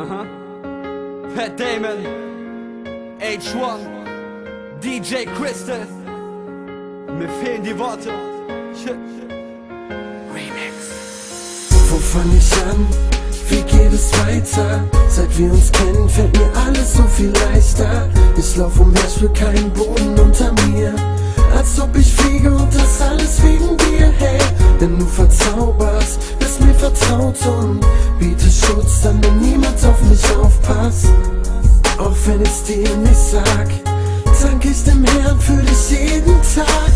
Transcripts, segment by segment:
Aha. Pat Damon, H1, DJ Crystal. Mir fehlen die Worte. Remix. Wo fang ich an? Wie geht es weiter? Seit wir uns kennen, fällt mir alles so viel leichter. Ich lauf umher, spür keinen Boden unter mir, als ob ich fliege und das alles wegen dir, hey. Denn du verzauberst, bist mir vertraut und bietest Schutz, dann wenn niemand auf mich aufpasst. Auch wenn ich's dir nicht sag, dank ich dem Herrn für dich jeden Tag.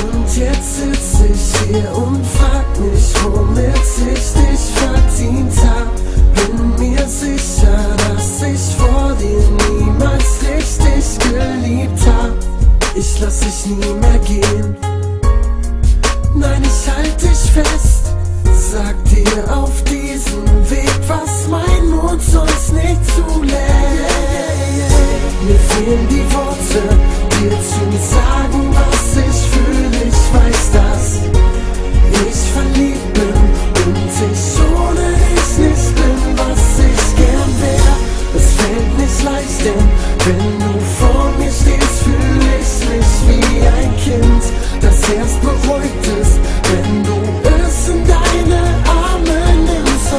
Und jetzt sitz ich hier und frag mich, womit ich dich verdient hab. Bin mir sicher, dass ich vor dir niemals richtig geliebt hab. Ich lass dich nie mehr gehen, nein, ich halt dich fest. Sag dir auf diesem Weg, was mein Mund sonst nicht zulässt. Mir fehlen die Worte, dir zu sagen, was ich fühle. Ich weiß, dass ich verliebt bin und ich ohne dich nicht bin, was ich gern wär. Es fällt nicht leicht, denn wenn du vor mir stehst, fühle ich mich wie ein Kind, das erst beruhigt ist, wenn du es in deine Arme nimmst.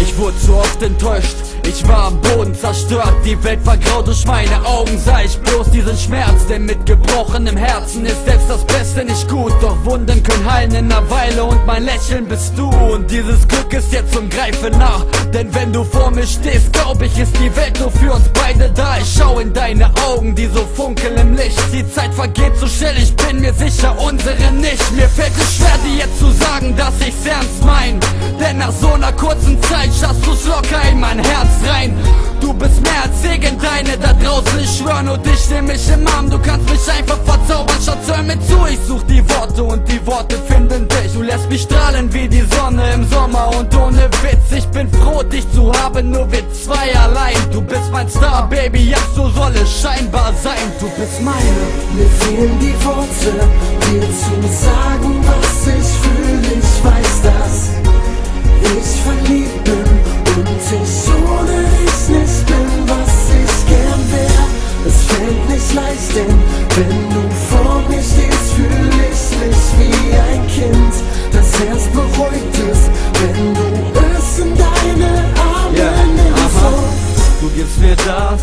Ich wurde so oft enttäuscht, ich war am Boden zerstört. Die Welt war grau, durch meine Augen sah ich bloß diesen Schmerz. Denn mit gebrochenem Herzen ist selbst das Beste nicht gut. Doch Wunden können heilen in einer Weile und mein Lächeln bist du. Und dieses Glück ist jetzt zum Greifen nah, denn wenn du vor mir stehst, glaub ich, ist die Welt nur für uns beide da. Ich schau in deine Augen, die so funkeln im Licht. Die Zeit vergeht so schnell, ich bin mir sicher, unsere nicht. Mir fällt es schwer, dir jetzt zu sagen, dass ich's ernst mein, denn nach so einer kurzen Zeit schaffst du's locker in mein Herz rein. Du bist mehr als irgendeine da draußen, ich schwör nur dich nehm ich im Arm. Du kannst mich einfach verzaubern, Schatz, hör mir zu. Ich such die Worte und die Worte finden dich. Du lässt mich strahlen wie die Sonne im Sommer und ohne Witz, ich bin froh, dich zu haben, nur wir zwei allein. Du bist mein Star, Baby, ja, so soll es scheinbar sein. Du bist meine. Mir fehlen die Worte, dir zu sagen, was ich fühle. Ich weiß, dass ich verliebt bin und ich ohne dich nicht bin, was ich gern wär. Es fällt nicht leicht, denn wenn du vor mir stehst, fühle ich mich wie ein Kind, das erst beruhigt ist, wenn du es in deine Arme nimmst. Du gibst mir das,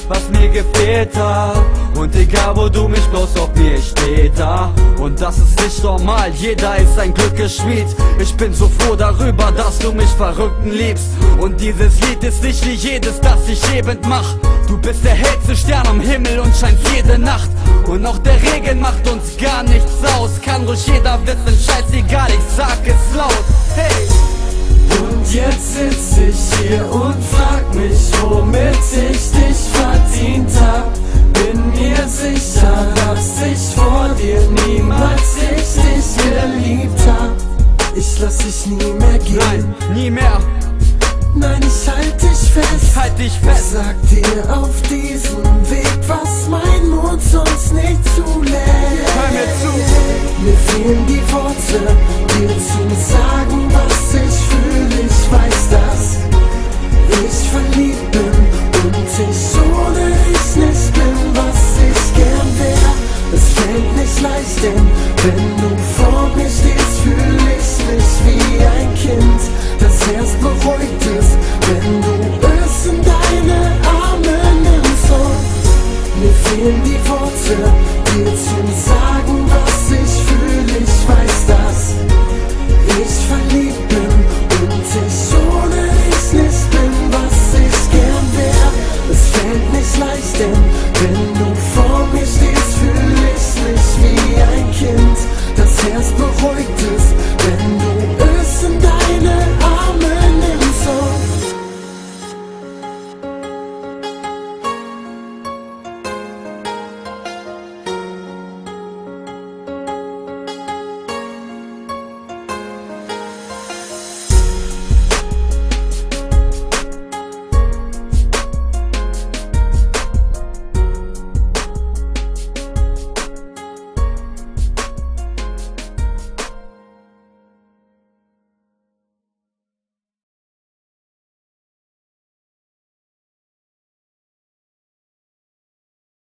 was mir gefehlt hat, und egal wo du mich brauchst, auf mir ich steh da. Und das ist nicht normal, jeder ist ein Glückesschmied. Ich bin so froh darüber, dass du mich Verrückten liebst. Und dieses Lied ist nicht wie jedes, das ich eben mach. Du bist der hellste Stern am Himmel und scheinst jede Nacht. Und auch der Regen macht uns gar nichts aus. Kann ruhig jeder wissen, scheißegal, ich sag es laut. Hey! Und jetzt sitz ich hier und frag mich, womit ich dich verdient hab. Bin mir sicher, dass ich vor dir niemals richtig geliebt hab. Ich lass dich nie mehr gehen, Nein, nie mehr. nein, ich halt dich fest. Ich halt dich fest. Sag dir auf diesem Weg, was mein Mund sonst nicht zulässt. Hör mir zu. Mir fehlen die Worte, dir zu sagen, was ich fühle. Ich